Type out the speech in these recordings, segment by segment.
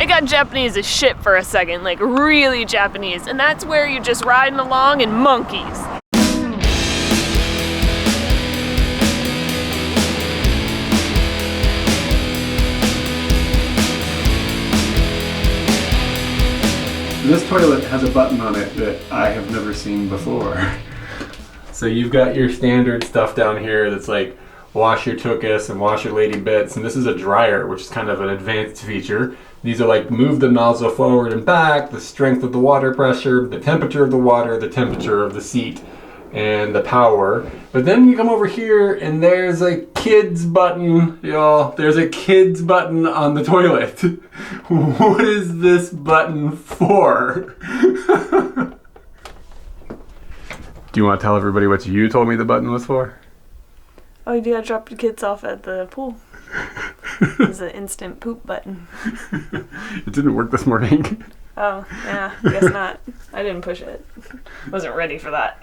It got Japanese as shit for a second, like really Japanese, and that's where you're just riding along in monkeys. This toilet has a button on it that I have never seen before. So you've got your standard stuff down here that's like wash your tuchus and wash your lady bits, and this is a dryer, which is kind of an advanced feature. These are like move the nozzle forward and back, the strength of the water pressure, the temperature of the water, the temperature of the seat, and the power. But then you come over here and there's a kids button, y'all. There's a kids button on the toilet. What is this button for? Do you want to tell everybody what you told me the button was for? Oh, you gotta drop your kids off at the pool. It's an instant poop button. It didn't work this morning. Oh, yeah, guess not. I didn't push it. Wasn't ready for that.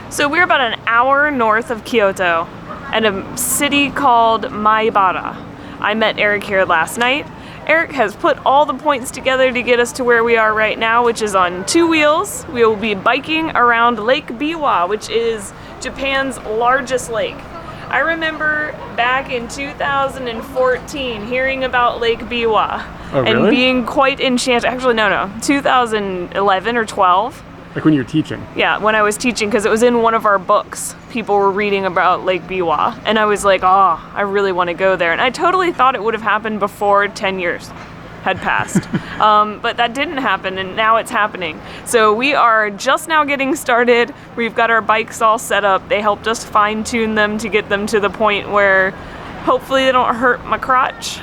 So we're about an hour north of Kyoto at a city called Maibara. I met Eric here last night. Eric has put all the points together to get us to where we are right now, which is on 2 wheels. We will be biking around Lake Biwa, which is Japan's largest lake. I remember back in 2014 hearing about Lake Biwa and being quite enchanted. Actually, no, 2011 or 12. Like when you're teaching? Yeah, when I was teaching, because it was in one of our books. People were reading about Lake Biwa, and I was like, oh, I really want to go there. And I totally thought it would have happened before 10 years had passed. But that didn't happen, and now it's happening. So we are just now getting started. We've got our bikes all set up. They helped us fine-tune them to get them to the point where hopefully they don't hurt my crotch.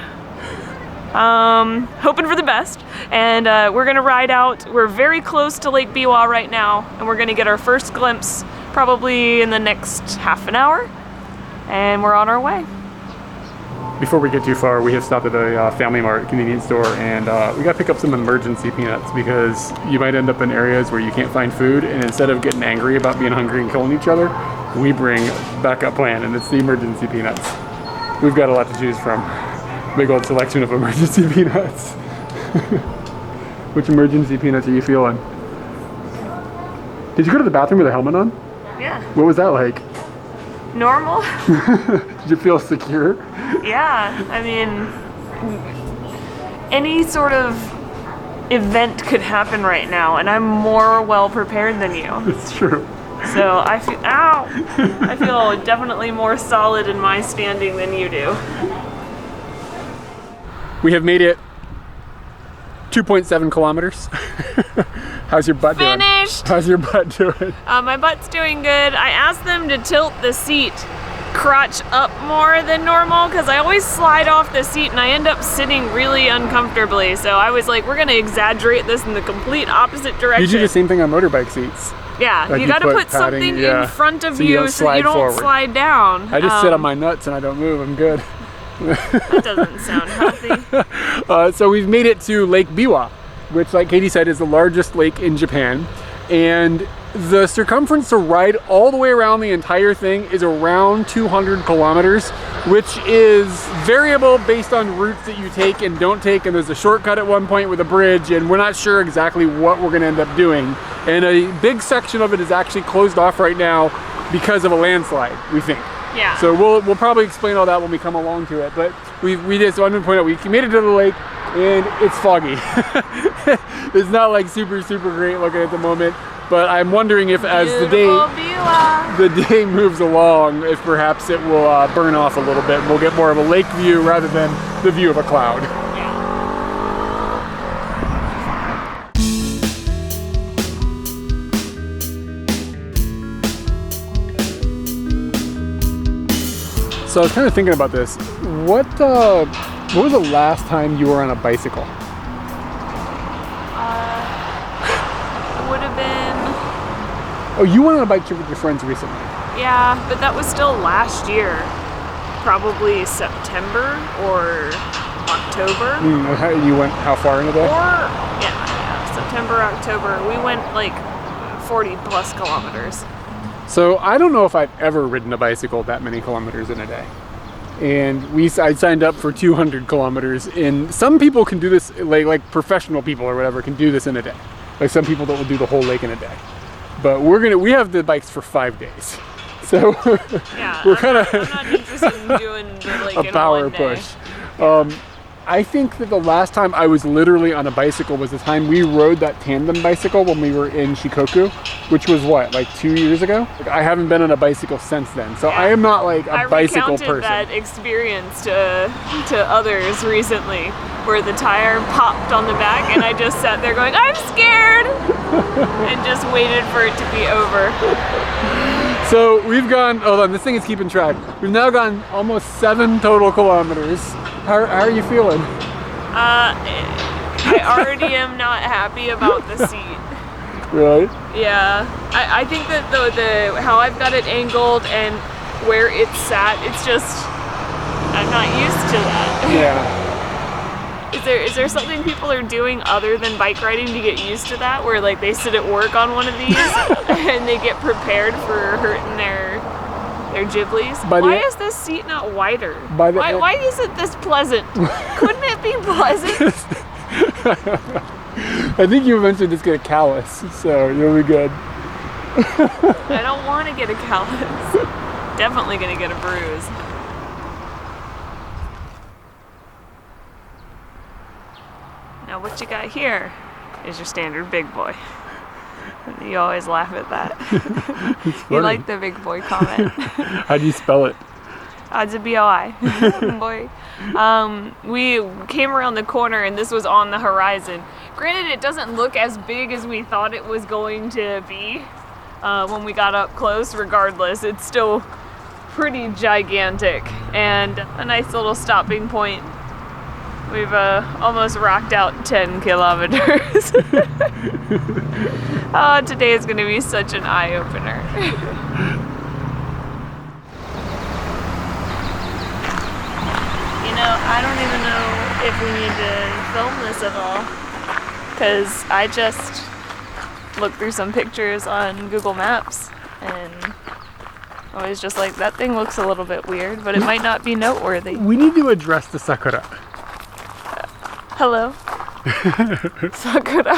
Hoping for the best. And we're gonna ride out. We're very close to Lake Biwa right now, and we're gonna get our first glimpse probably in the next half an hour, and we're on our way. Before we get too far, we have stopped at a Family Mart convenience store, and we got to pick up some emergency peanuts because you might end up in areas where you can't find food, and instead of getting angry about being hungry and killing each other, we bring backup plan, and it's the emergency peanuts. We've got a lot to choose from. Big old selection of emergency peanuts. Which emergency peanuts are you feeling? Did you go to the bathroom with a helmet on? Yeah. What was that like? Normal. Did you feel secure? Yeah, I mean, any sort of event could happen right now, and I'm more well prepared than you. It's true. So I feel, I feel definitely more solid in my standing than you do. We have made it 2.7 kilometers. How's your butt doing? Finished! How's your butt doing? My butt's doing good. I asked them to tilt the seat crotch up more than normal because I always slide off the seat and I end up sitting really uncomfortably. So I was like, we're gonna exaggerate this in the complete opposite direction. You do the same thing on motorbike seats. Yeah, like you gotta put something in front of you so you don't slide down. I just sit on my nuts and I don't move, I'm good. That doesn't sound healthy. So we've made it to Lake Biwa, which, like Katie said, is the largest lake in Japan. And the circumference to ride all the way around the entire thing is around 200 kilometers, which is variable based on routes that you take and don't take. And there's a shortcut at one point with a bridge, and we're not sure exactly what we're gonna end up doing. And a big section of it is actually closed off right now because of a landslide, we think. Yeah. So we'll probably explain all that when we come along to it. But we did, so I'm gonna point out, we made it to the lake and it's foggy. It's not like super great looking at the moment, but I'm wondering if as the day moves along, if perhaps it will burn off a little bit and we'll get more of a lake view rather than the view of a cloud. So I was kind of thinking about this. What was the last time you were on a bicycle? Would have been... Oh, you went on a bike trip with your friends recently. Yeah, but that was still last year. Probably September or October. You went how far in a day? Yeah, September, October. We went like 40 plus kilometers. So I don't know if I've ever ridden a bicycle that many kilometers in a day. and I signed up for 200 kilometers. And some people can do this, like professional people or whatever, can do this in a day. Like some people that will do the whole lake in a day. But we have the bikes for 5 days. So yeah, we're kind of I'm not interested in doing the lake a power push. I think that the last time I was literally on a bicycle was the time we rode that tandem bicycle when we were in Shikoku, which was what, like 2 years ago? Like, I haven't been on a bicycle since then, so I am not like a bicycle person. I recounted that experience to others recently, where the tire popped on the back and I just sat there going, I'm scared! And just waited for it to be over. So we've gone, hold on, this thing is keeping track. We've now gone almost 7 total kilometers. How are you feeling? I already am not happy about the seat. Really? Yeah. I think that the how I've got it angled and where it's sat, it's just, I'm not used to that. Yeah. Is there something people are doing other than bike riding to get used to that, where like they sit at work on one of these and they get prepared for hurting their Ghiblies? Why is this seat not wider? Why isn't this pleasant? Couldn't it be pleasant? I think you eventually just get a callus, so you'll be good. I don't want to get a callus. Definitely gonna get a bruise. Now what you got here is your standard big boy. You always laugh at that. You like the big boy comment. How do you spell it? It's a B-O-I. Boy. We came around the corner and this was on the horizon. Granted, it doesn't look as big as we thought it was going to be when we got up close. Regardless, it's still pretty gigantic and a nice little stopping point. We've almost rocked out 10 kilometers. Oh, today is going to be such an eye-opener. You know, I don't even know if we need to film this at all, because I just looked through some pictures on Google Maps and I was just like, that thing looks a little bit weird, but it might not be noteworthy. We need to address the Sakura. Hello? Sakura?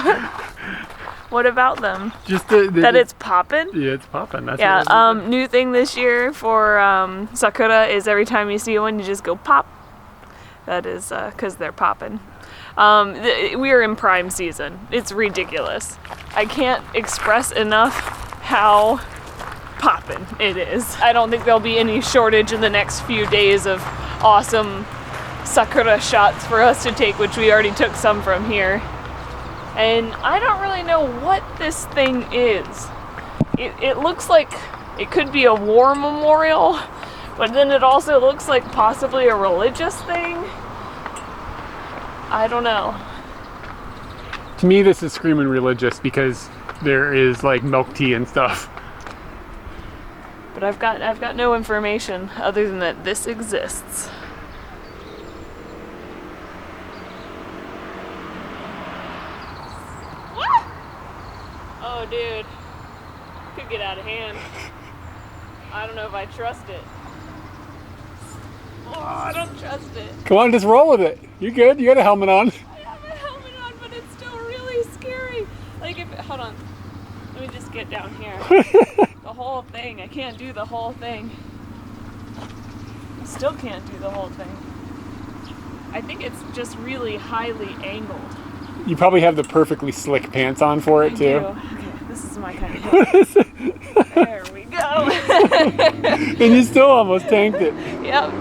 What about them? Just that it's poppin'? Yeah, it's poppin'. That's yeah, new thing this year for Sakura is every time you see one, you just go pop. That is because they're poppin'. We are in prime season. It's ridiculous. I can't express enough how poppin' it is. I don't think there'll be any shortage in the next few days of awesome Sakura shots for us to take, which we already took some from here. And I don't really know what this thing is. It looks like it could be a war memorial, but then it also looks like possibly a religious thing. I don't know. To me, this is screaming religious because there is like milk tea and stuff. But I've got no information other than that this exists. Oh, dude. Could get out of hand. I don't know if I trust it. Oh, I don't trust it. Come on, just roll with it. You good? You got a helmet on. I have a helmet on, but it's still really scary. Like, hold on. Let me just get down here. The whole thing. I can't do the whole thing. I still can't do the whole thing. I think it's just really highly angled. You probably have the perfectly slick pants on for it, too. Okay, this is my kind of helmet. There we go. And you still almost tanked it. Yep.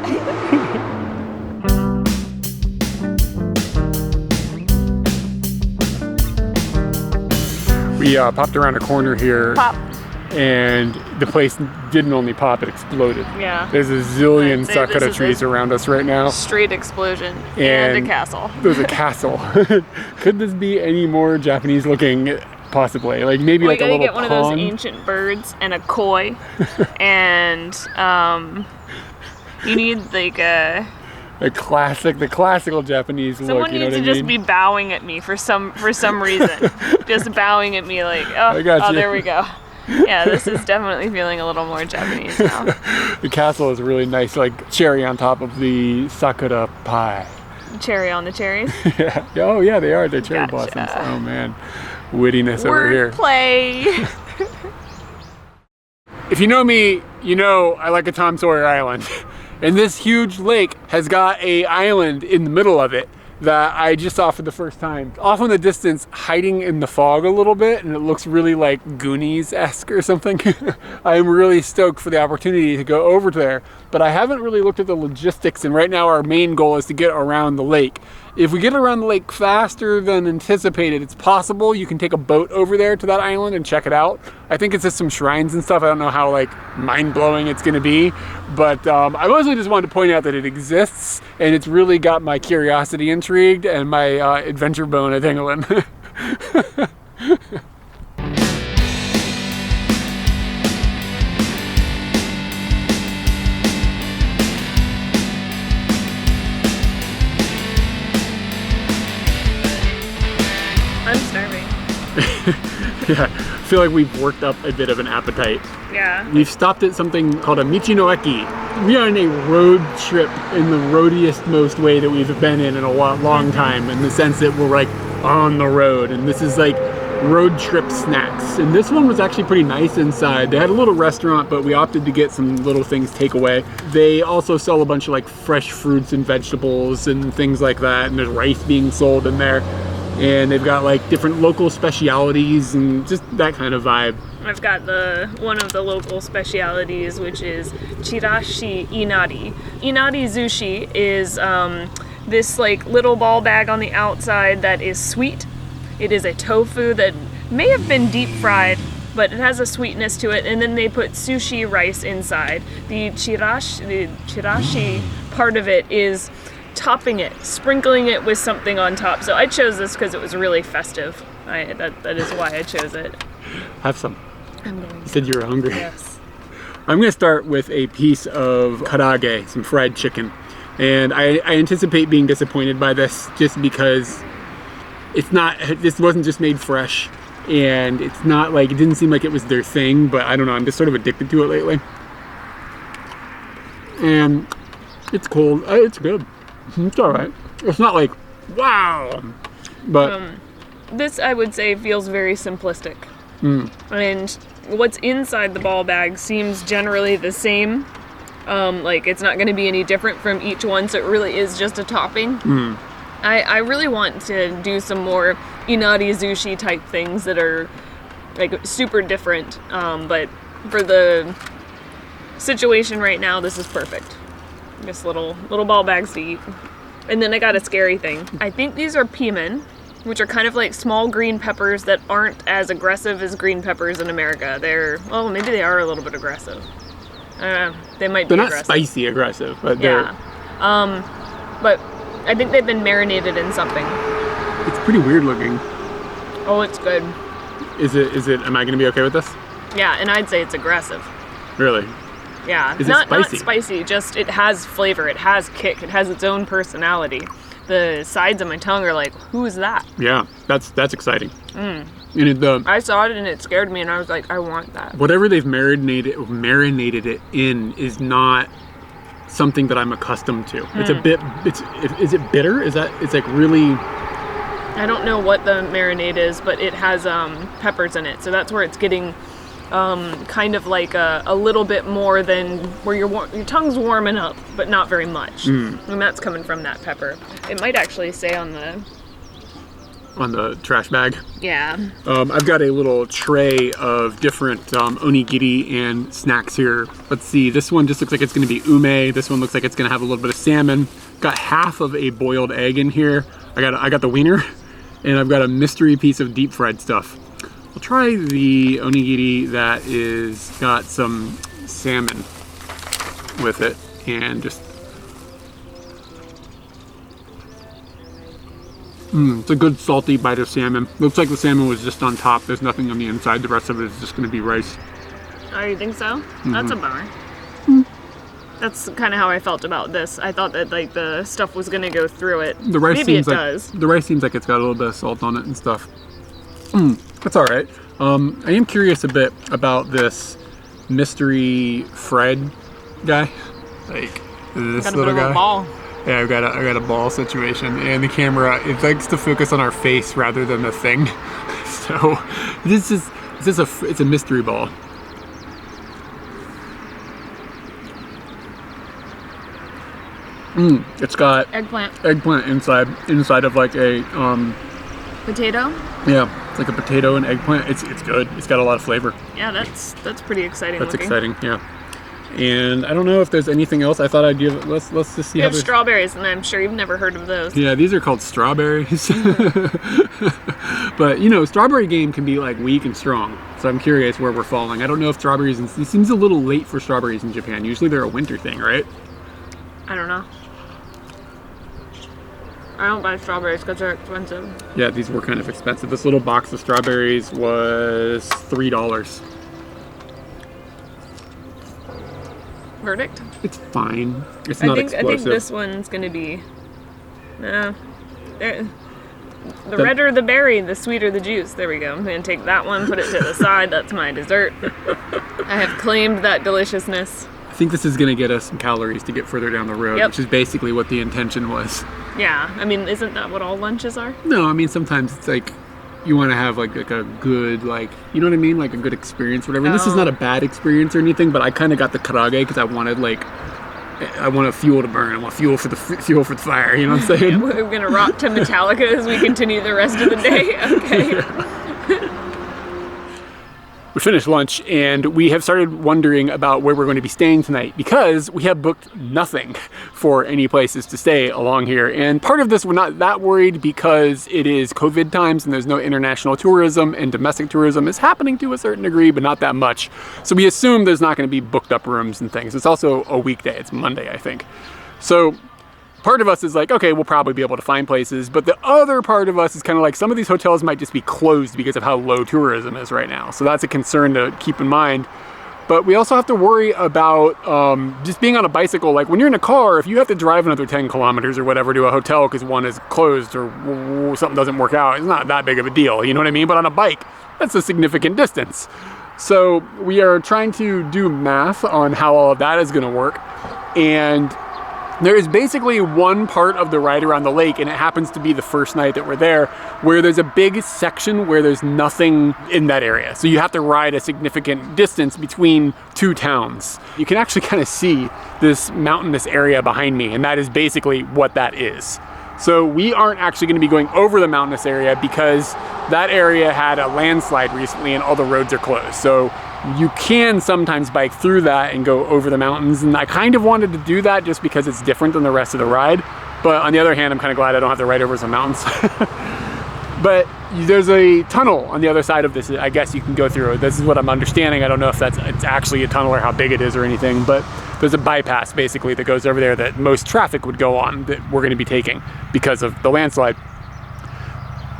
We popped around a corner here. Pop. And the place didn't only pop, it exploded. Yeah. There's a zillion Sakura trees around us right now. Straight explosion. And a castle. There's a castle. Could this be any more Japanese looking? Possibly. Like maybe like a little pond. You gotta get one of those ancient birds and a koi. And you need like the classical Japanese look. Someone needs to just be bowing at me for some reason. Just bowing at me like, oh, there we go. Yeah, this is definitely feeling a little more Japanese now. The castle is a really nice, like, cherry on top of the Sakura pie. Cherry on the cherries? Yeah. Oh, yeah, they are. They're cherry Gotcha. blossoms. Oh, man. Wittiness over here. Wordplay. If you know me, you know I like a Tom Sawyer Island. And this huge lake has got an island in the middle of it that I just saw for the first time. Off in the distance, hiding in the fog a little bit, and it looks really like Goonies-esque or something. I'm really stoked for the opportunity to go over there, but I haven't really looked at the logistics, and right now our main goal is to get around the lake. If we get around the lake faster than anticipated, it's possible you can take a boat over there to that island and check it out. I think it's just some shrines and stuff. I don't know how like mind-blowing it's gonna be, but I mostly just wanted to point out that it exists, and it's really got my curiosity intrigued and my adventure bone a-tingling. I'm starving. Yeah, I feel like we've worked up a bit of an appetite. Yeah. We've stopped at something called a Michi-no-eki. We are on a road trip in the roadiest most way that we've been in a long time, in the sense that we're like on the road, and this is like road trip snacks. And this one was actually pretty nice inside. They had a little restaurant, but we opted to get some little things takeaway. They also sell a bunch of like fresh fruits and vegetables and things like that, and there's rice being sold in there. And they've got like different local specialities and just that kind of vibe. I've got one of the local specialities, which is chirashi inari. Inari sushi is this like little ball bag on the outside that is sweet. It is a tofu that may have been deep fried, but it has a sweetness to it, and then they put sushi rice inside. The chirashi part of it is topping it, sprinkling it with something on top. So I chose this because it was really festive. That is why I chose it. Have some. I'm going to. You said you were hungry. Yes. I'm going to start with a piece of karage, some fried chicken. And I anticipate being disappointed by this just because this wasn't just made fresh, and it's not like, it didn't seem like it was their thing, but I don't know, I'm just sort of addicted to it lately. And it's cold. It's good. It's all right. It's not like, wow, but this, I would say, feels very simplistic. And what's inside the ball bag seems generally the same. Like it's not going to be any different from each one, so it really is just a topping. I really want to do some more inari sushi type things that are like super different, but for the situation right now, this is perfect. Just little ball bags to eat. And then I got a scary thing. I think these are pimen, which are kind of like small green peppers that aren't as aggressive as green peppers in America. Well, maybe they are a little bit aggressive. They might be aggressive. They're not spicy aggressive, but yeah. But I think they've been marinated in something. It's pretty weird looking. Oh, it's good. Is it, am I going to be okay with this? Yeah, and I'd say it's aggressive. Really? Yeah, Is not it spicy? Not spicy, just it has flavor, it has kick, it has its own personality. The sides of my tongue are like, who is that? Yeah, that's exciting. And I saw it and it scared me, and I was like, I want that. Whatever they've marinated it in is not something that I'm accustomed to. It's a bit. Is it bitter? It's like really. I don't know what the marinade is, but it has peppers in it, so that's where it's getting. Kind of like a little bit more than where your tongue's warming up, but not very much. And that's coming from that pepper. It might actually say on the trash bag. Yeah. I've got a little tray of different onigiri and snacks here. Let's see, this one just looks like it's going to be ume. This one looks like it's going to have a little bit of salmon. Got half of a boiled egg in here. I got the wiener, and I've got a mystery piece of deep fried stuff. I'll try the onigiri that is got some salmon with it, and just it's a good salty bite of salmon. Looks like the salmon was just on top. There's nothing on the inside. The rest of it is just going to be rice. Oh, you think so? That's a bummer. That's kind of how I felt about this. I thought that like the stuff was going to go through it. The rice Maybe seems it like does. the rice seems like it's got a little bit of salt on it and stuff. That's all right. I am curious a bit about this mystery Fred guy, like this little guy. Ball. Yeah, I got a ball situation, and the camera, it likes to focus on our face rather than the thing. So it's a mystery ball. It's got eggplant inside of like a potato. Yeah, it's like a potato and eggplant. It's good. It's got a lot of flavor. Yeah, that's pretty exciting. That's looking. exciting. Yeah. And I don't know if there's anything else. I thought I'd give. Let's just see. We have strawberries, and I'm sure you've never heard of those. Yeah, these are called strawberries. But you know, strawberry game can be like weak and strong. So I'm curious where we're falling. I don't know if strawberries. It seems a little late for strawberries in Japan. Usually they're a winter thing, right? I don't know. I don't buy strawberries because they're expensive. Yeah, these were kind of expensive. This little box of strawberries was $3. Verdict? It's fine. It's not explosive. I think this one's gonna be. The redder the berry, the sweeter the juice. There we go. I'm gonna take that one, put it to the side. That's my dessert. I have claimed that deliciousness. I think this is gonna get us some calories to get further down the road, which is basically what the intention was. Yeah, I mean, isn't that what all lunches are? No, I mean sometimes it's like you want to have like a good, like, you know what I mean, like a good experience, whatever. And this is not a bad experience or anything, but I kind of got the karage because I wanted I want a fuel to burn. I want fuel for the fire. You know what I'm saying? Yeah, we're gonna rock to Metallica as we continue the rest of the day. Okay. Yeah. We finished lunch and we have started wondering about where we're going to be staying tonight because we have booked nothing for any places to stay along here. And part of this, we're not that worried because it is COVID times and there's no international tourism, and domestic tourism is happening to a certain degree, but not that much. So we assume there's not going to be booked up rooms and things. It's also a weekday. It's Monday, I think. So part of us is like, okay, we'll probably be able to find places, but the other part of us is kind of like, some of these hotels might just be closed because of how low tourism is right now. So that's a concern to keep in mind. But we also have to worry about just being on a bicycle. Like when you're in a car, if you have to drive another 10 kilometers or whatever to a hotel because one is closed or something doesn't work out, it's not that big of a deal, you know what I mean? But on a bike, that's a significant distance. So we are trying to do math on how all of that is going to work. And there is basically one part of the ride around the lake, and it happens to be the first night that we're there, where there's a big section where there's nothing in that area. So you have to ride a significant distance between two towns. You can actually kind of see this mountainous area behind me, and that is basically what that is. So we aren't actually going to be going over the mountainous area because that area had a landslide recently and all the roads are closed. So you can sometimes bike through that and go over the mountains, and I kind of wanted to do that just because it's different than the rest of the ride. But on the other hand, I'm kind of glad I don't have to ride over some mountains. But there's a tunnel on the other side of this, I guess you can go through. This is what I'm understanding. I don't know if it's actually a tunnel or how big it is or anything, but there's a bypass basically that goes over there that most traffic would go on that we're going to be taking because of the landslide.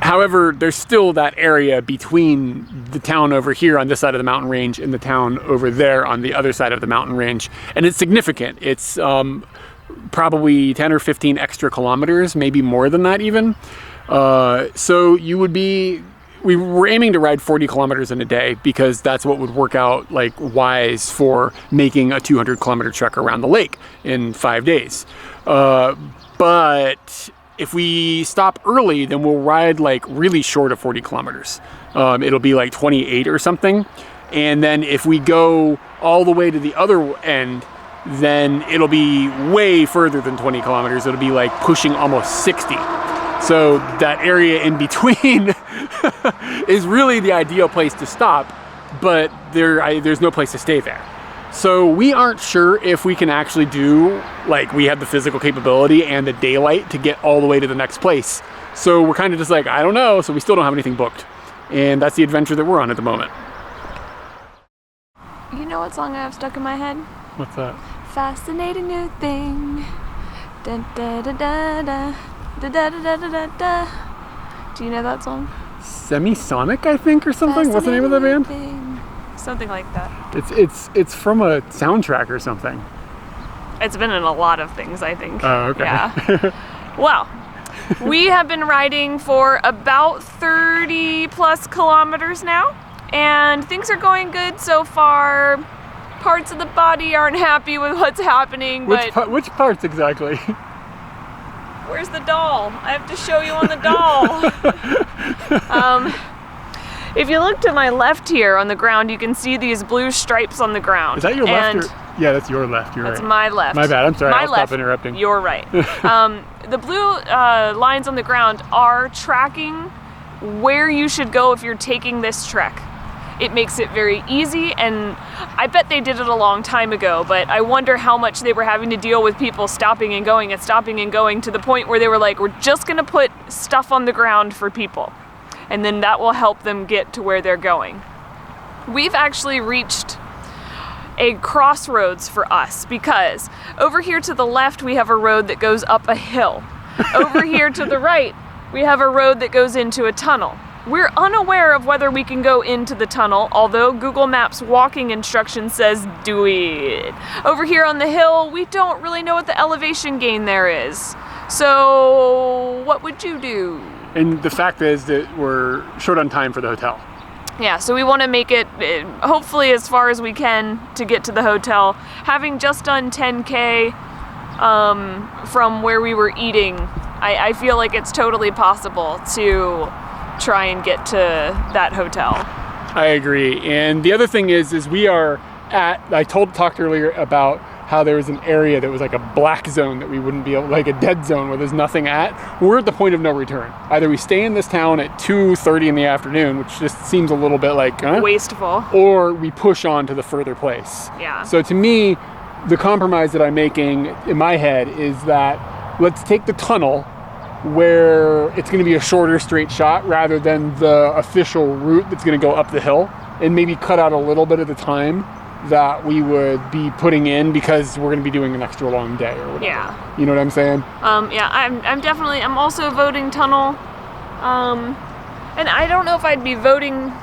However, there's still that area between the town over here on this side of the mountain range and the town over there on the other side of the mountain range. And it's significant. It's probably 10 or 15 extra kilometers, maybe more than that even. So we were aiming to ride 40 kilometers in a day because that's what would work out like wise for making a 200 kilometer trek around the lake in 5 days. But if we stop early, then we'll ride like really short of 40 kilometers. It'll be like 28 or something. And then if we go all the way to the other end, then it'll be way further than 20 kilometers. It'll be like pushing almost 60. So that area in between is really the ideal place to stop, but there's no place to stay there. So we aren't sure if we can actually do, like, we have the physical capability and the daylight to get all the way to the next place. So we're kind of just like, I don't know, so we still don't have anything booked. And that's the adventure that we're on at the moment. You know what song I have stuck in my head? What's that? Fascinating new thing. Da da da da da. Da da da da da da. Do you know that song? Semisonic, I think, or something? What's the name of the band? Something like that. It's from a soundtrack or something. It's been in a lot of things, I think. Oh, okay. Yeah. Well, we have been riding for about 30 plus kilometers now, and things are going good so far. Parts of the body aren't happy with what's happening, but... Which parts exactly? Where's the doll? I have to show you on the doll. If you look to my left here on the ground, you can see these blue stripes on the ground. Is that your left? Yeah, that's your left. You're right. That's my left. My bad. I'm sorry. My I'll left. Stop interrupting. You're right. The blue lines on the ground are tracking where you should go if you're taking this trek. It makes it very easy, and I bet they did it a long time ago, but I wonder how much they were having to deal with people stopping and going to the point where they were like, we're just gonna put stuff on the ground for people, and then that will help them get to where they're going. We've actually reached a crossroads for us, because over here to the left we have a road that goes up a hill. Over here to the right we have a road that goes into a tunnel. We're unaware of whether we can go into the tunnel, although Google Maps walking instruction says do it. Over here on the hill, we don't really know what the elevation gain there is. So what would you do? And the fact is that we're short on time for the hotel. Yeah, so we want to make it hopefully as far as we can to get to the hotel. Having just done 10K from where we were eating, I feel like it's totally possible to try and get to that hotel. I agree. And the other thing is we are at, I talked earlier about how there was an area that was like a black zone that we wouldn't be able, like a dead zone where there's nothing at. We're at the point of no return. Either we stay in this town at 2:30 in the afternoon, which just seems a little bit like wasteful, or we push on to the further place. Yeah. So to me, the compromise that I'm making in my head is that let's take the tunnel where it's going to be a shorter straight shot rather than the official route that's going to go up the hill, and maybe cut out a little bit of the time that we would be putting in because we're going to be doing an extra long day or whatever. Yeah. You know what I'm saying? Yeah, I'm also voting tunnel. And I don't know if I'd be voting.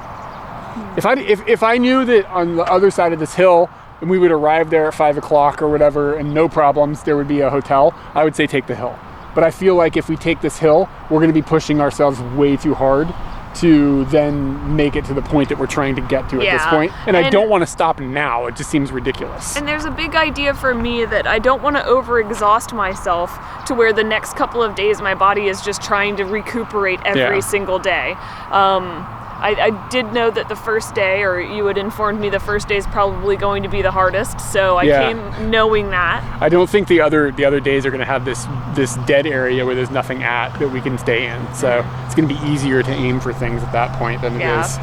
If I knew that on the other side of this hill and we would arrive there at 5 o'clock or whatever and no problems, there would be a hotel, I would say take the hill. But I feel like if we take this hill, we're going to be pushing ourselves way too hard to then make it to the point that we're trying to get to at this point. And I don't want to stop now. It just seems ridiculous. And there's a big idea for me that I don't want to overexhaust myself to where the next couple of days my body is just trying to recuperate every single day. I did know that the first day, or you had informed me the first day is probably going to be the hardest, so I came knowing that. I don't think the other days are going to have this dead area where there's nothing at that we can stay in. So it's going to be easier to aim for things at that point than it is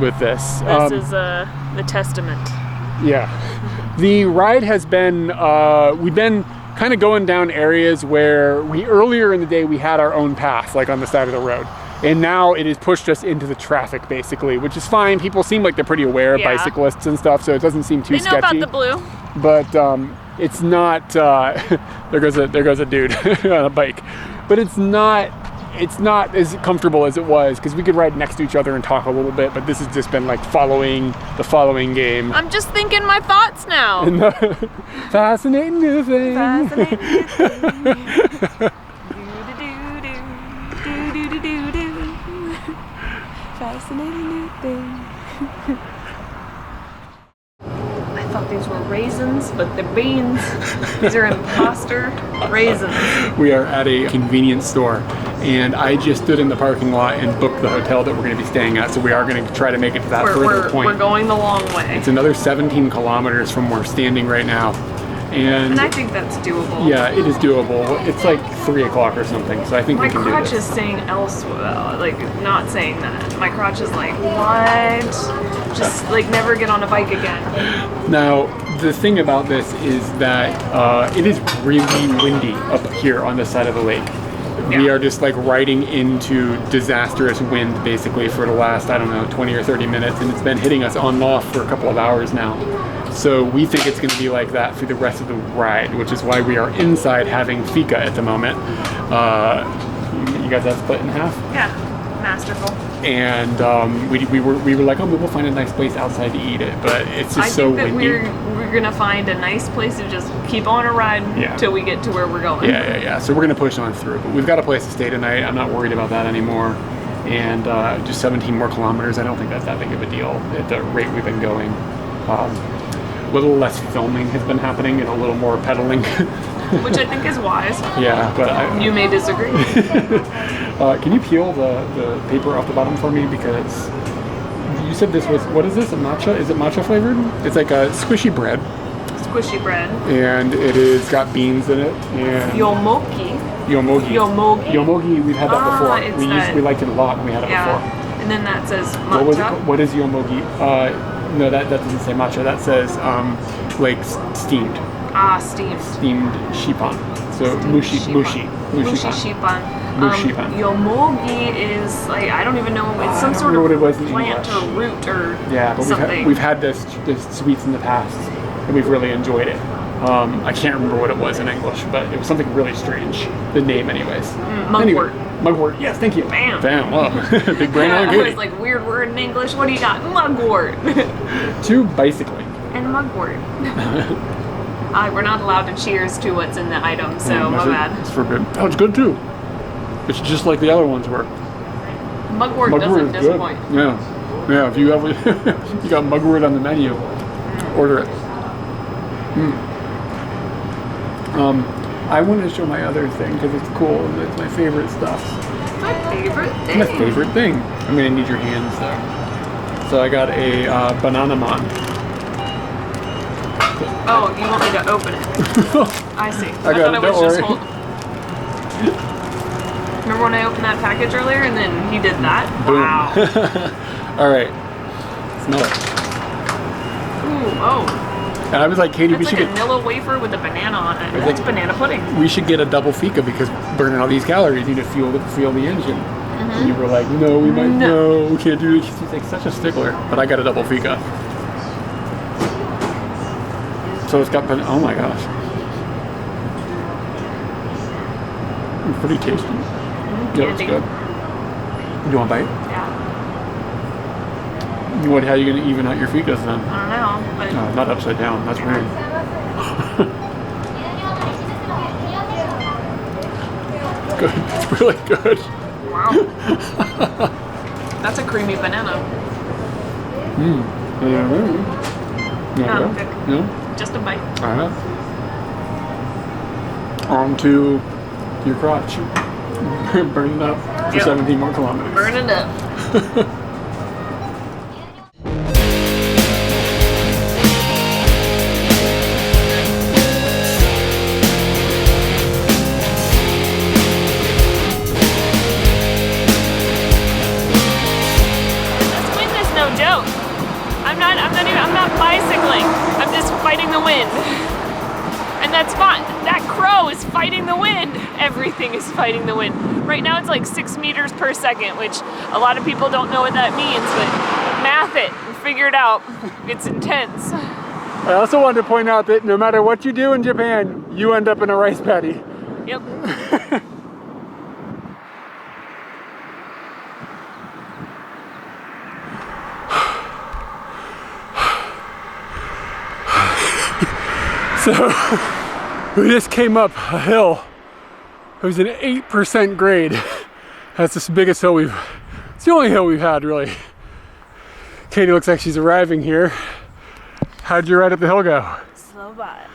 with this. This is the testament. Yeah. The ride has been, we've been kind of going down areas where earlier in the day we had our own path, like on the side of the road. And now it has pushed us into the traffic, basically, which is fine. People seem like they're pretty aware of bicyclists and stuff, so it doesn't seem too sketchy. They know about the blue. But it's not. There goes a dude on a bike. But it's not as comfortable as it was, because we could ride next to each other and talk a little bit. But this has just been like following the following game. I'm just thinking my thoughts now. Fascinating new thing. Fascinating new thing. Fascinating new thing. I thought these were raisins, but they're beans. These are imposter raisins. We are at a convenience store, and I just stood in the parking lot and booked the hotel that we're going to be staying at, so we are going to try to make it to that further point. We're going the long way. It's another 17 kilometers from where we're standing right now. And I think that's doable. Yeah, it is doable. It's like 3 o'clock or something, so I think we can do this. My crotch is saying else, like not saying that. My crotch is like, what? Just like never get on a bike again. Now, the thing about this is that it is really windy up here on this side of the lake. We are just like riding into disastrous wind basically for the last, I don't know, 20 or 30 minutes, and it's been hitting us on and off for a couple of hours now. So we think it's going to be like that for the rest of the ride, which is why we are inside having fika at the moment. You guys have split in half? Yeah, masterful. And we were like, oh, we'll find a nice place outside to eat it, but it's just so windy. I think that we're gonna find a nice place to just keep on a ride till we get to where we're going. Yeah. So we're gonna push on through, but we've got a place to stay tonight. I'm not worried about that anymore. and just 17 more kilometers. I don't think that's that big of a deal at the rate we've been going. A little less filming has been happening and a little more pedaling. Which I think is wise. Yeah, but you may disagree. Can you peel the paper off the bottom for me? Because you said this was, what is this, a matcha? Is it matcha flavored? It's like a squishy bread. Squishy bread. And it is got beans in it. And yomogi. Yomogi, we've had that before. We liked it a lot when we had it before. And then that says matcha. What is yomogi? No, that doesn't say matcha. That says like steamed. Steamed. Steamed shipan. So mushi shipan. Yomogi is like, I don't even know, it's some sort of plant or root or something. We've had this sweets in the past and we've really enjoyed it. I can't remember what it was in English, but it was something really strange. The name anyways. Mugwort. Mugwort, yes, thank you. Bam. Oh, big brain on It was like weird word in English. What do you got? Mugwort. 2 bicycling. And mugwort. We're not allowed to cheers to what's in the item, so my bad. It's forbidden. Oh, it's good too. It's just like the other ones were. Mugwort doesn't disappoint. Yeah. If you ever you got mugwort on the menu, order it. I wanted to show my other thing because it's cool and it's my favorite stuff. My favorite thing. My favorite thing. I'm gonna need your hands though. So I got a banana mon. Oh, you want me to open it? I see. I thought it was just hold. Remember when I opened that package earlier and then he did that? Boom. Wow. All right. Smell it. Ooh, oh. And I was like, Katie, we should get a vanilla wafer with a banana on it. It's banana pudding. We should get a double fika because burning all these calories, you need to fuel the engine. And you were like, no, we might, no, we can't do it. She's like such a stickler. But I got a double fika. So it's got, oh my gosh. It's pretty tasty. Yeah, it's good. You want a bite? Yeah. How are you going to even out your fikas then? I don't know, but... No, not upside down. That's weird. Good. It's really good. Wow. That's a creamy banana. No? Just a bite. On to your crotch. Burn it up for 17 more kilometers. Burn it up. I'm not bicycling. I'm just fighting the wind. And that's fine. That crow is fighting the wind. Everything is fighting the wind. Right now it's like 6 meters per second, which a lot of people don't know what that means, but math it and figure it out. It's intense. I also wanted to point out that no matter what you do in Japan, you end up in a rice paddy. Yep. So, we just came up a hill. It was an 8% grade. That's the biggest hill it's the only hill we've had, really. Katie looks like she's arriving here. How'd your ride up the hill go? Slow bot.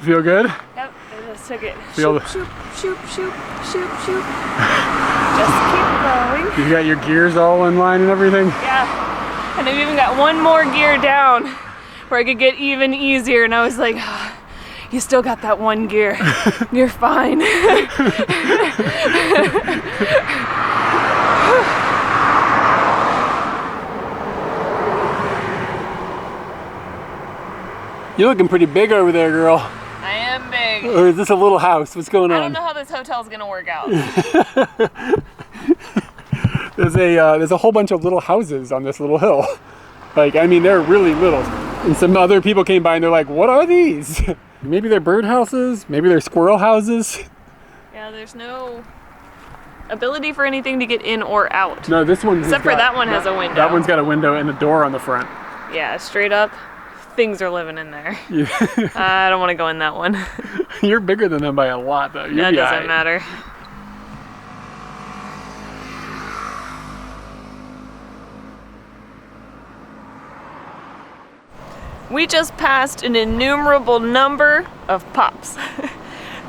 Feel good? Yep, I just took it. Feel shoop, shoop, shoop, shoop, shoop. Just keep going. You got your gears all in line and everything? Yeah, and I've even got one more gear down where I could get even easier, and I was like, oh, you still got that one gear. You're fine. You're looking pretty big over there, girl. I am big. Or is this a little house? What's going on? I don't know how this hotel's gonna work out. There's a whole bunch of little houses on this little hill. Like, I mean, they're really little. And some other people came by and they're like, what are these? Maybe they're bird houses, maybe they're squirrel houses. Yeah, there's no ability for anything to get in or out. No, this one except for that one has a window. That one's got a window and a door on the front. Yeah, straight up. Things are living in there. Yeah. I don't want to go in that one. You're bigger than them by a lot, though. That doesn't matter. we just passed an innumerable number of pops.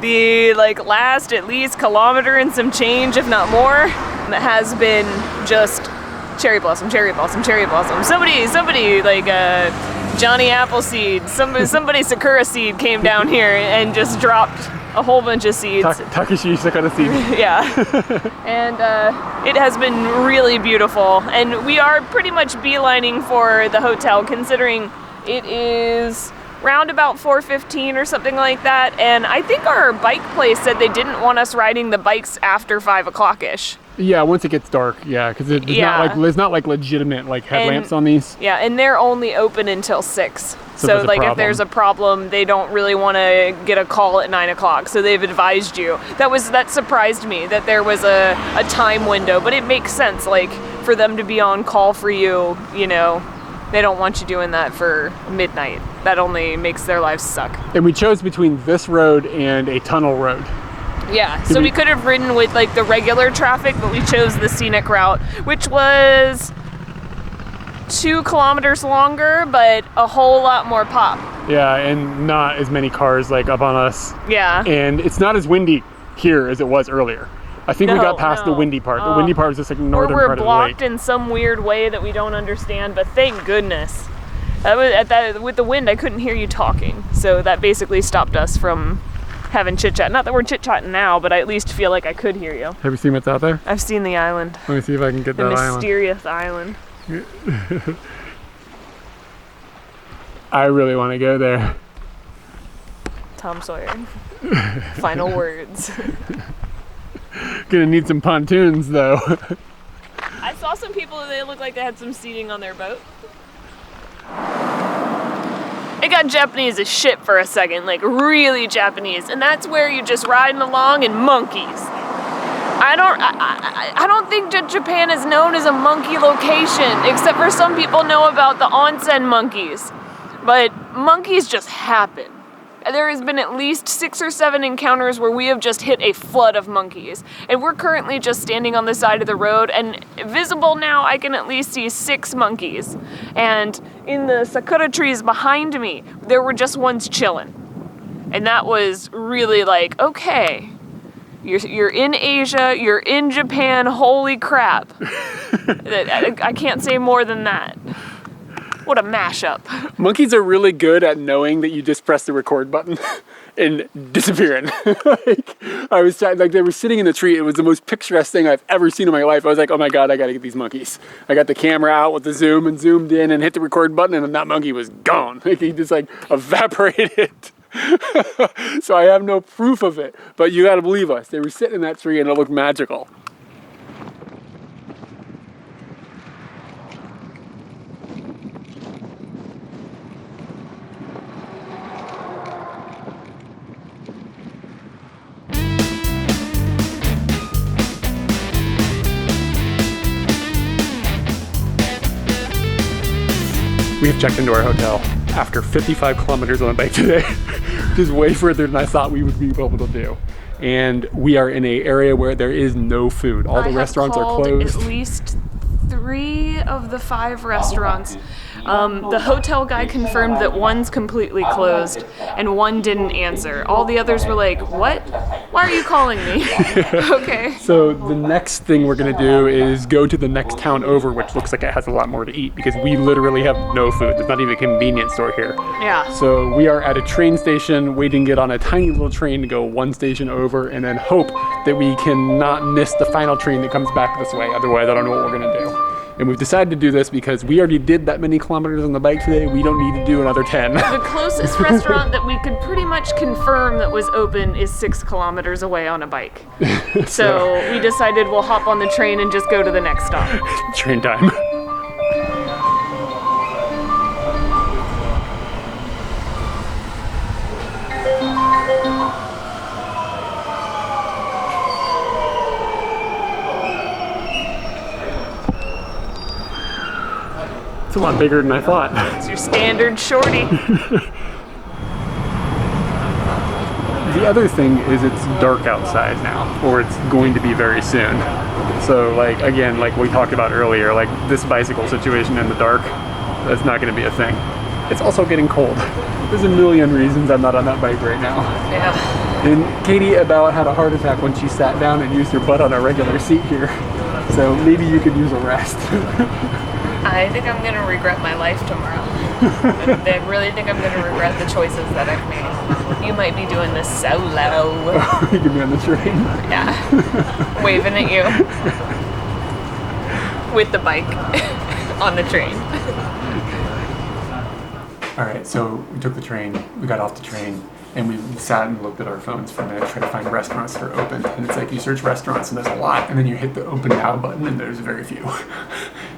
The last at least kilometer and some change, if not more, has been just cherry blossom, cherry blossom, cherry blossom. Somebody Johnny Appleseed, somebody Sakura seed came down here and just dropped a whole bunch of seeds. Takeshi Sakura seed. Yeah. And it has been really beautiful. And we are pretty much beelining for the hotel, considering it is round about 4:15 or something like that. And I think our bike place said they didn't want us riding the bikes after 5 o'clock-ish. Yeah, once it gets dark, yeah, because there's not legitimate headlamps on these. Yeah, and they're only open until 6. So if there's a problem, they don't really want to get a call at 9 o'clock. So they've advised you. That surprised me that there was a time window, but it makes sense. For them to be on call for you, they don't want you doing that for midnight. That only makes their lives suck. And we chose between this road and a tunnel road. Yeah, so we could have ridden with the regular traffic, but we chose the scenic route, which was 2 kilometers longer, but a whole lot more pop. Yeah, and not as many cars up on us. Yeah. And it's not as windy here as it was earlier. I think we got past the windy part. The windy part was just northern part of the lake. Or we're blocked in some weird way that we don't understand, but thank goodness. With the wind, I couldn't hear you talking, so that basically stopped us from having chit-chat. Not that we're chit-chatting now, but I at least feel like I could hear you. Have you seen what's out there? I've seen the island. Let me see if I can get that island. The mysterious island. I really want to go there. Tom Sawyer. Final words. Gonna need some pontoons, though. I saw some people, they looked like they had some seating on their boat. It got Japanese as shit for a second, really Japanese, and that's where you're just riding along in monkeys. I don't think that Japan is known as a monkey location, except for some people know about the onsen monkeys. But monkeys just happen. There has been at least 6 or 7 encounters where we have just hit a flood of monkeys. And we're currently just standing on the side of the road, and visible now I can at least see 6 monkeys. And in the sakura trees behind me, there were just ones chilling. And that was really okay, you're in Asia, you're in Japan, holy crap. I can't say more than that. What a mashup. Monkeys are really good at knowing that you just press the record button and disappearing. I was they were sitting in the tree. It was the most picturesque thing I've ever seen in my life. I was like, oh my God, I gotta get these monkeys. I got the camera out with the zoom and zoomed in and hit the record button, and that monkey was gone. He just evaporated. So I have no proof of it, but you gotta believe us. They were sitting in that tree and it looked magical. We have checked into our hotel after 55 kilometers on a bike today, which is way further than I thought we would be able to do. And we are in an area where there is no food. All the restaurants are closed. At least 3 of the 5 restaurants. The hotel guy confirmed that one's completely closed and one didn't answer. All the others were like, what? Why are you calling me? Okay. So the next thing we're gonna do is go to the next town over, which looks like it has a lot more to eat, because we literally have no food. There's not even a convenience store here. Yeah. So we are at a train station waiting to get on a tiny little train to go 1 station over, and then hope that we can not miss the final train that comes back this way. Otherwise, I don't know what we're gonna do. And we've decided to do this because we already did that many kilometers on the bike today. We don't need to do another 10. The closest restaurant that we could pretty much confirm that was open is 6 kilometers away on a bike. So we decided we'll hop on the train and just go to the next stop. Train time. It's a lot bigger than I thought. It's your standard shorty. The other thing is it's dark outside now, or it's going to be very soon. So again, like we talked about earlier, this bicycle situation in the dark, that's not going to be a thing. it's also getting cold. There's a million reasons I'm not on that bike right now. Yeah. And Katie about had a heart attack when she sat down and used her butt on a regular seat here. So maybe you could use a rest. I think I'm gonna regret my life tomorrow. I really think I'm gonna regret the choices that I've made. You might be doing this solo. You can be on the train. Yeah. Waving at you. With the bike on the train. Alright, so we took the train, we got off the train, and we sat and looked at our phones for a minute, trying to find restaurants that are open. And it's like you search restaurants and there's a lot, and then you hit the open now button and there's very few.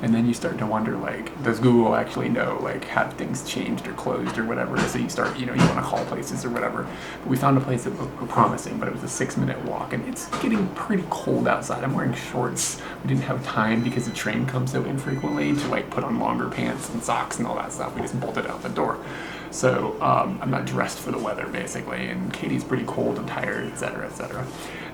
And then you start to wonder, like, does Google actually know, like, have things changed or closed or whatever? So you start, you know, you want to call places or whatever. But we found a place that looked promising, but it was a 6-minute walk, and it's getting pretty cold outside. I'm wearing shorts. We didn't have time because the train comes so infrequently to, like, put on longer pants and socks and all that stuff. We just bolted out the door. So I'm not dressed for the weather, basically, and Katie's pretty cold and tired, etc., etc.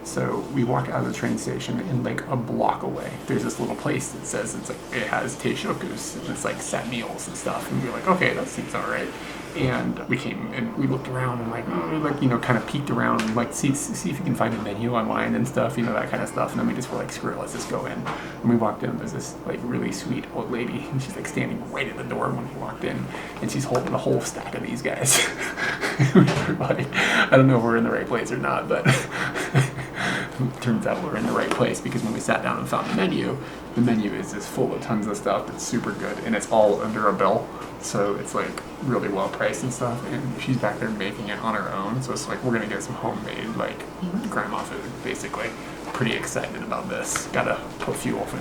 So we walk out of the train station, and like a block away, there's this little place that says it's like it has teishokus and it's like set meals and stuff. And we were like, okay, that seems all right. And we came and we looked around and like you know, kind of peeked around and like see if you can find a menu online and stuff, you know, that kind of stuff. And then we just were like, screw it, let's just go in. And we walked in, and there's this like really sweet old lady, and she's like standing right at the door when we walked in, and she's holding a whole stack of these guys. We were like, I don't know if we're in the right place or not, but it turns out we're in the right place, because when we sat down and found the menu is just full of tons of stuff that's super good, and it's all under a bill. So it's like really well priced and stuff, and she's back there making it on her own. So it's like we're gonna get some homemade like grandma food, basically. Pretty excited about this. Gotta put fuel in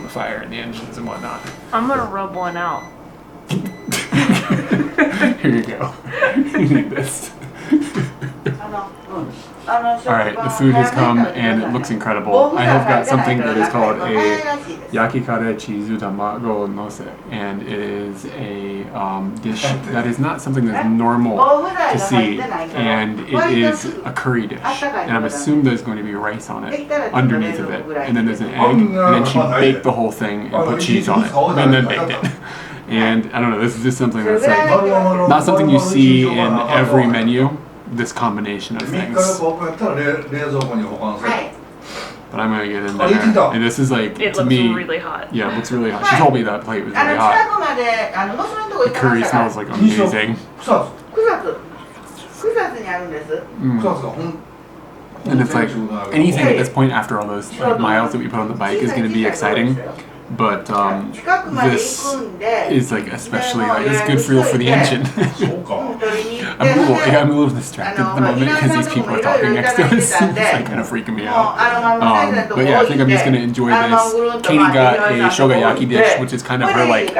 the fire and the engines and whatnot. I'm gonna rub one out. Here you go. You need this. Alright, the food has come and it looks incredible. I have got something that is called a kyde chizu tamago nose, and it is a dish that is not something that's normal to see, and it is a curry dish, and I'm assuming there's going to be rice on it underneath of it, and then there's an egg, and then she baked the whole thing and put cheese on it, and then baked it. And I don't know, this is just something that's like not something you see in every menu, this combination of things. But I'm gonna get in there, and this is like, It to looks me, really hot. yeah, it looks really hot. She told me that plate was really hot. The curry smells like amazing. And it's like anything at this point after all those like miles that we put on the bike is gonna be exciting. But this is like especially like it's good for the engine. I'm a little distracted at the moment because these people are talking next to us. It's like kind of freaking me out. But yeah, I think I'm just gonna enjoy this. Katie got a shogayaki dish, which is kind of her like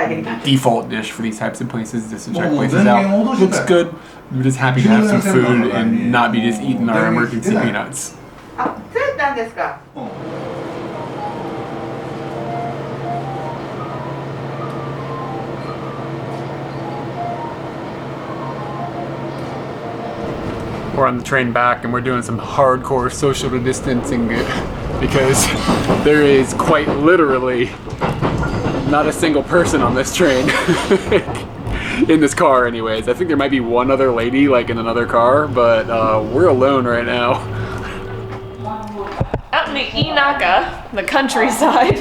default dish for these types of places. Just to check places out. Looks good. We're just happy to have some food and not be just eating our emergency peanuts. We're on the train back and we're doing some hardcore social distancing because there is quite literally not a single person on this train. In this car anyways. I think there might be one other lady like in another car, but we're alone right now. Out in the Inaka, the countryside,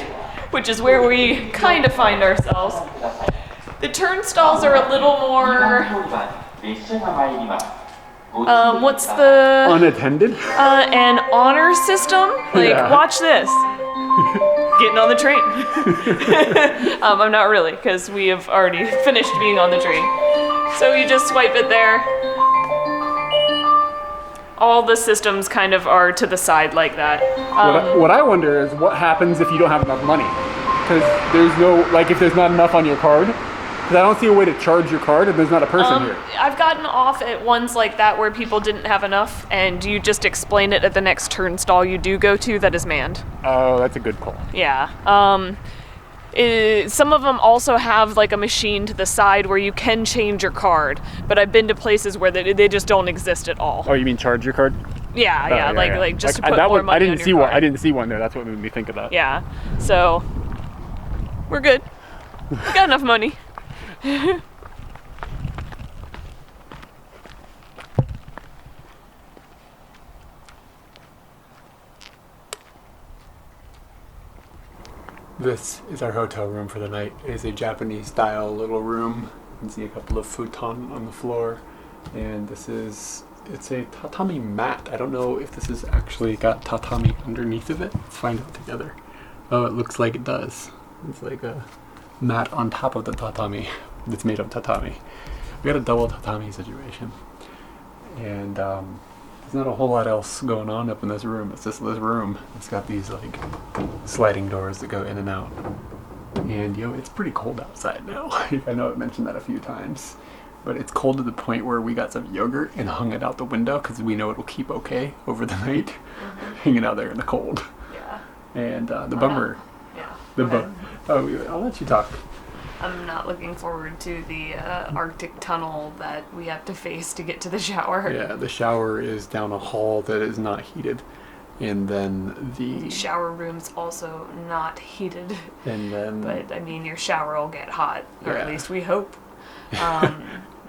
which is where we kind of find ourselves, the turnstiles are a little more what's the unattended? An honor system? Like, yeah. Watch this. Getting on the train. I'm not really, because we have already finished being on the train. So you just swipe it there. All the systems kind of are to the side like that. What I wonder is what happens if you don't have enough money? Because there's no, like if there's not enough on your card. Because I don't see a way to charge your card and there's not a person here. I've gotten off at ones like that where people didn't have enough, and you just explain it at the next turnstile you do go to that is manned. Oh, that's a good call. Yeah. Some of them also have like a machine to the side where you can change your card, but I've been to places where they just don't exist at all. Oh, you mean charge your card? Yeah, yeah, like just to put more money on your card. I didn't see one there. That's what made me think of that. Yeah. So we're good. We got enough money. This is our hotel room for the night. It is a Japanese style little room. You can see a couple of futon on the floor. And it's a tatami mat. I don't know if this has actually got tatami underneath of it. Let's find out together. Oh, it looks like it does. It's like a mat on top of the tatami that's made of tatami. We got a double tatami situation. And there's not a whole lot else going on up in this room. It's just this room. It's got these like sliding doors that go in and out. And it's pretty cold outside now. I know I've mentioned that a few times. But it's cold to the point where we got some yogurt and hung it out the window because we know it'll keep okay over the night, hanging out there in the cold. Yeah. And the bummer. Yeah. I'll let you talk. I'm not looking forward to the Arctic tunnel that we have to face to get to the shower. Yeah, the shower is down a hall that is not heated. And then the shower room's also not heated. And then... But, I mean, your shower will get hot, or at least we hope.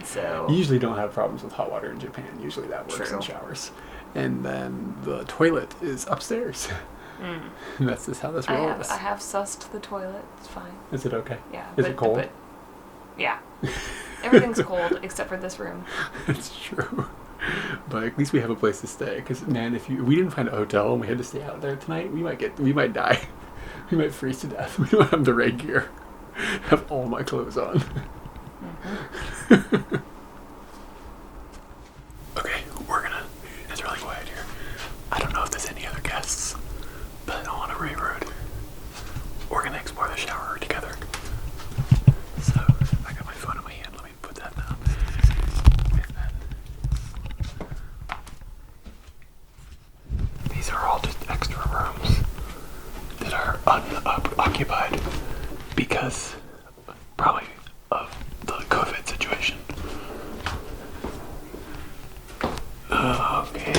So you usually don't have problems with hot water in Japan. Usually that works in showers. And then the toilet is upstairs. And that's just how this rolls. I have sussed the toilet. It's fine. Is it okay? Yeah. Is it cold? Yeah. Everything's cold except for this room. That's true. But at least we have a place to stay. Because man, if we didn't find a hotel and we had to stay out there tonight, we might die. We might freeze to death. We don't have the rain gear. I have all my clothes on. Okay, it's really quiet here. I don't know if there's any other guests, but on a Ray Road, we're gonna explore the shower together. So I got my phone in my hand. Let me put that down. And then these are all just extra rooms that are unoccupied because probably of the COVID situation. Okay,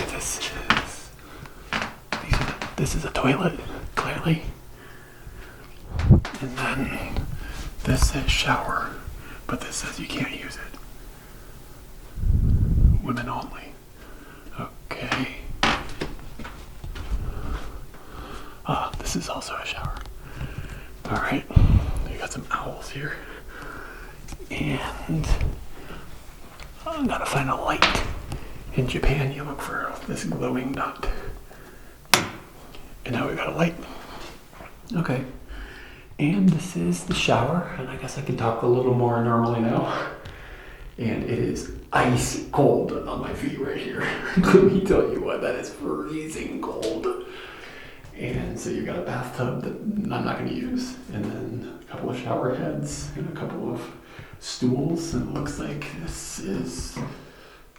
this is a toilet, clearly. And then this says shower, but this says you can't use it. Women only. Okay. This is also a shower. Alright, we got some owls here. And I gotta find a light. In Japan, you look for this glowing dot. And now we got a light. Okay. And this is the shower. And I guess I can talk a little more normally now. And it is ice cold on my feet right here. Let me tell you what, that is freezing cold. And so you got a bathtub that I'm not going to use. And then a couple of shower heads and a couple of stools. And it looks like this is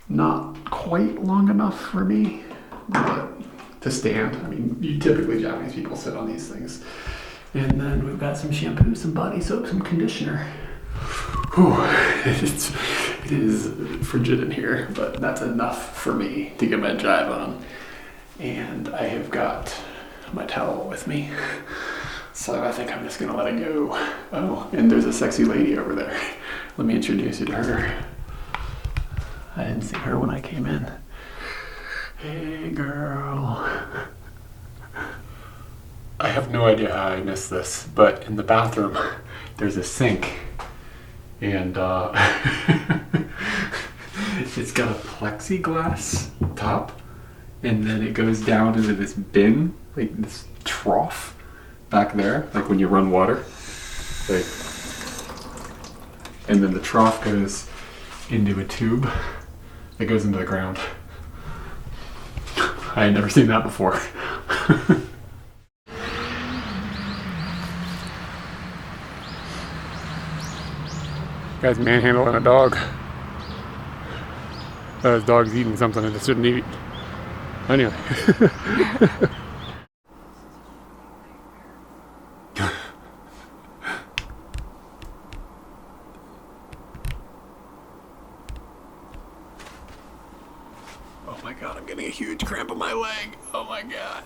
not quite long enough for me to stand. I mean, typically Japanese people sit on these things. And then we've got some shampoo, some body soap, some conditioner. Whew, it is frigid in here, but that's enough for me to get my drive on. And I have got my towel with me. So I think I'm just gonna let it go. Oh, and there's a sexy lady over there. Let me introduce you to her. I didn't see her when I came in. Hey, girl. I have no idea how I missed this, but in the bathroom, there's a sink. And it's got a plexiglass top, and then it goes down into this bin, like this trough back there, like when you run water. Like, and then the trough goes into a tube that goes into the ground. I had never seen that before. Guy's manhandling a dog. His dog's eating something that it shouldn't eat. Anyway. Oh my god, I'm getting a huge cramp in my leg. Oh my god.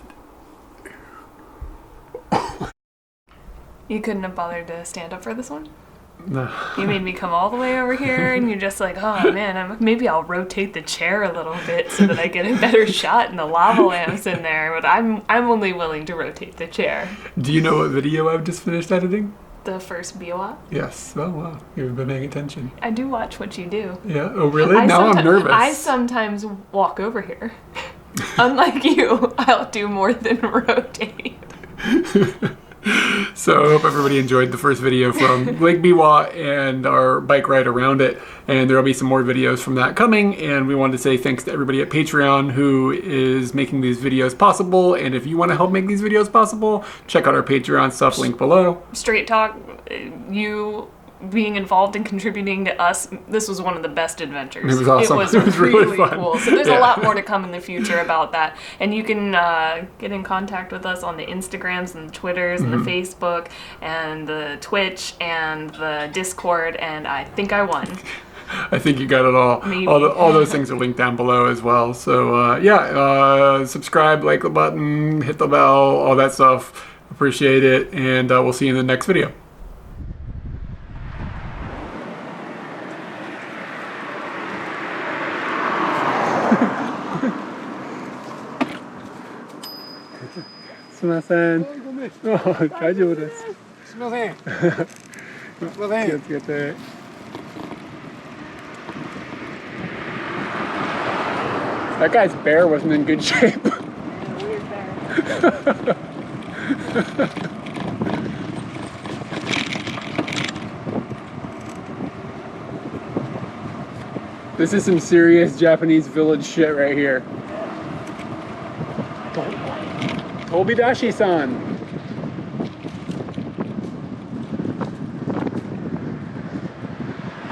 You couldn't have bothered to stand up for this one? No. You made me come all the way over here, and you're just like, oh man, maybe I'll rotate the chair a little bit so that I get a better shot and the lava lamps in there. But I'm only willing to rotate the chair. Do you know what video I've just finished editing? The first Biwa? Yes. Oh wow, you've been paying attention. I do watch what you do. Yeah. Oh really? Now I'm nervous. I sometimes walk over here. Unlike you, I'll do more than rotate. So I hope everybody enjoyed the first video from Lake Biwa and our bike ride around it. And there'll be some more videos from that coming. And we wanted to say thanks to everybody at Patreon who is making these videos possible. And if you want to help make these videos possible, check out our Patreon stuff, link below. Straight talk, you being involved and contributing to us, this was one of the best adventures. It was awesome. It was, It was really fun. cool. So there's a lot more to come in the future about that. And you can get in contact with us on the Instagrams and the Twitters and the Facebook and the Twitch and the Discord, and I think I won. I think you got it all. Maybe. All those things are linked down below as well. So subscribe, like the button, hit the bell, all that stuff. Appreciate it, and we'll see you in the next video. Sumimasen. Oh, 大丈夫です。すみません。すみません。気をつけて。That guy's bear wasn't in good shape. Weird bear. This is some serious Japanese village shit right here. Tobidashi-san.